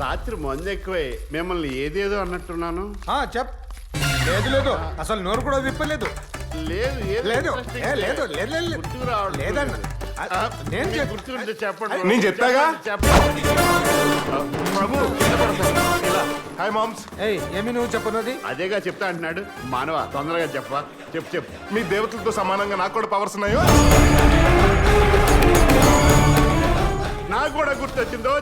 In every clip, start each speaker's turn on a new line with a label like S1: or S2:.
S1: రాత్రి మందు ఎక్కువై మిమ్మల్ని ఏదేదో అన్నట్టున్నాను.
S2: చెప్. లేదు లేదు, అసలు నోరు కూడా విప్పలేదు.
S1: లేదు
S2: లేదు లేదు
S1: గుర్తుకు రావడం
S2: లేదన్న. నేను
S1: గుర్తుంటే చెప్పండి.
S3: నేను చెప్తాగా.
S1: చెప్పండి ప్రభు.
S3: Hi moms.
S2: ఏమి నువ్వు చెప్పనుది?
S1: అదేగా చెప్తా అంటున్నాడు. మానవ తొందరగా చెప్పా. చెప్పు.
S3: మీ దేవతలతో సమానంగా నాకు కూడా పవర్స్ ఉన్నాయో.
S1: నాకు కూడా గుర్తొచ్చిందో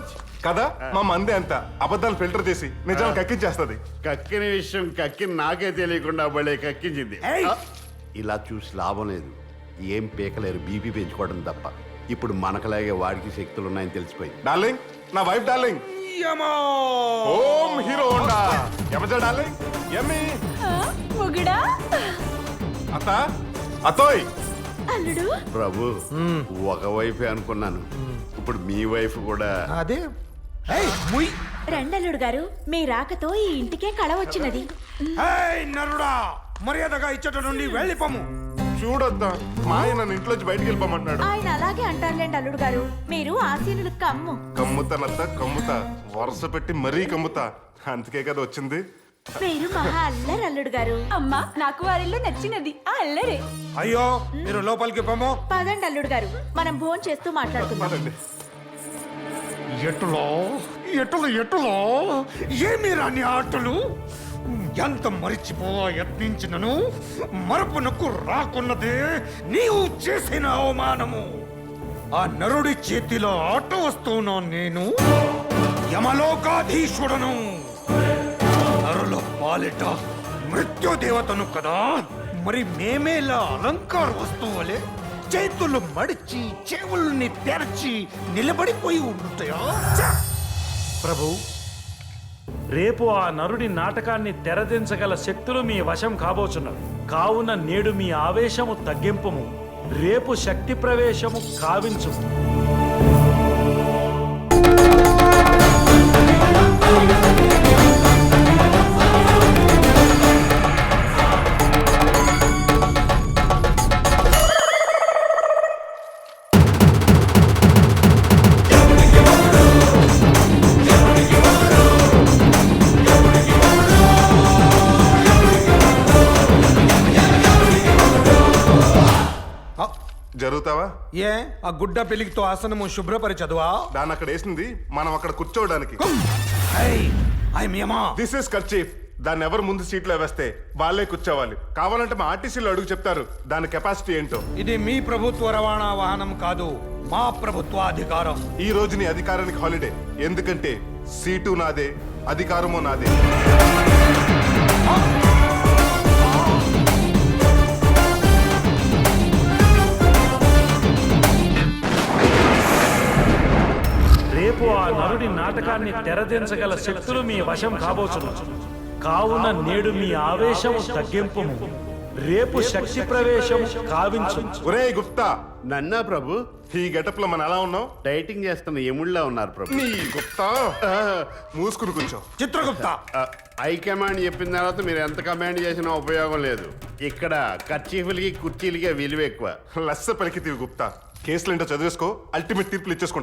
S3: కదా, మా మంది అంత అబద్ధాలు ఫిల్టర్ చేసి నిజాలు కక్కించేస్తుంది.
S1: కక్కిన విషయం నాకే తెలియకుండా భలే కక్కించింది. ఇలా చూసి లాభం లేదు. ఏం పీకలేరు బీపీ పెంచుకోవడం తప్ప. ఇప్పుడు మనకలాగే వాడికి శక్తులు ఉన్నాయని తెలిసిపోయింది.
S3: డార్లింగ్, నా వైఫ్ డార్లింగ్. ఓం హీరో హోండా. యమజా డార్లింగ్. యమ్మీ.
S4: మొగుడా
S3: అత్త అతోయ్.
S4: అల్లుడు.
S1: ప్రభు, ఒక వైఫే అనుకున్నాను. ఇప్పుడు మీ వైఫ్ కూడా.
S2: అదే
S4: రండల్లుడు గారు, మీ రాకతో ఈ ఇంటికే కళ వచ్చినది.
S2: నరుడా, మర్యాదగా ఇచ్చట నుండి వెళ్ళిపోము.
S3: చూడొద్దా, మా ఆయన నన్ను ఇంట్లోంచి బయటికి వెళ్ళిపోమన్నాడు.
S4: ఆయన అలాగే అంటారులేండి అల్లుడు గారు. మీరు ఆసీనులు కమ్ము.
S3: కమ్ముతానత్త కమ్ముతా, వరుస పెట్టి మరీ కమ్ముతా. అందుకే కదా వచ్చింది.
S4: మీరు మహా అల్లరి అల్లుడు గారు.
S5: అమ్మా, నాకు వారిల్లో నచ్చినది ఆ అల్లరే.
S2: అయ్యో, మీరు లోపలికి పోము.
S4: పదండి అల్లుడు గారు, మనం భోజనం చేస్తూ మాట్లాడుకుందాం.
S3: పదండి.
S2: ఎటులో ఏమి రాని ఆటలు. ఎంత మరిచిపోవా యత్నించినను మరపునకు రాకున్నదే నీవు చేసిన అవమానము. ఆ నరుడి చేతిలో ఆట వస్తున్నా నేను యమలోకాధీశుడను. నరుల పాలిట మృత్యుదేవతను కదా. మరి మేమేలా అలంకార వస్తువులే చేతులు మడిచి చెవుల్ని తెరచి నిలబడిపోయి ఉంటాయా?
S6: ప్రభు, రేపు ఆ నరుడి నాటకాన్ని తెరదించగల శక్తులు మీ వశం కాబోచున్నవి. కావున నేడు మీ ఆవేశము తగ్గింపుము, రేపు శక్తి ప్రవేశము కావించు.
S3: జరుగుతావా?
S2: ఏ ఆ గుడ్డ పెళ్లితో ఆసనము శుభ్రపరిచదువా?
S3: దాన్ని అక్కడ వేసింది మనం అక్కడ కూర్చోవడానికి. This is kerchief. దాన్ని ఎవరు ముందు సీట్లో వేస్తే వాళ్ళే కూర్చోవాలి. కావాలంటే మా ఆర్టీసీలో అడుగు చెప్తారు దాని కెపాసిటీ ఏంటో.
S2: ఇది మీ ప్రభుత్వ రవాణా వాహనం కాదు, మా ప్రభుత్వాధికారం.
S3: ఈ రోజు నీ అధికారానికి హాలిడే. ఎందుకంటే సీటు నాదే, అధికారము నాదే.
S6: రేపు ఆ నరుడి నాటకాన్ని తెరదించగల శక్తులు మీ వశం కాబోచున్నవి. కావున నేడు మీ ఆవేశము తగ్గింపుము, రేపు శక్తి ప్రవేశము కావించు.
S3: ఒరే గుప్తా.
S1: నన్నా ప్రభు?
S3: ఈ గెటప్ లో మనం ఎలా ఉన్నాం?
S1: డైటింగ్ చేస్తున్న ఎముళ్ళ ఉన్నారు ప్రభు.
S3: నీ గుప్తా, మూసుకుని కూర్చో.
S2: చిత్రగుప్త,
S1: హైకమాండ్ చెప్పిన తర్వాత మీరు ఎంత కమాండ్ చేసినా ఉపయోగం లేదు. ఇక్కడ కర్చీఫ్లకి కుర్చీలకి విలువ ఎక్కువ.
S3: లస్స పలికితీవి గుప్తా. కేసులు ఏంటో చదివేసుకో, అల్టిమేట్ తీర్పులు ఇచ్చేసుకో.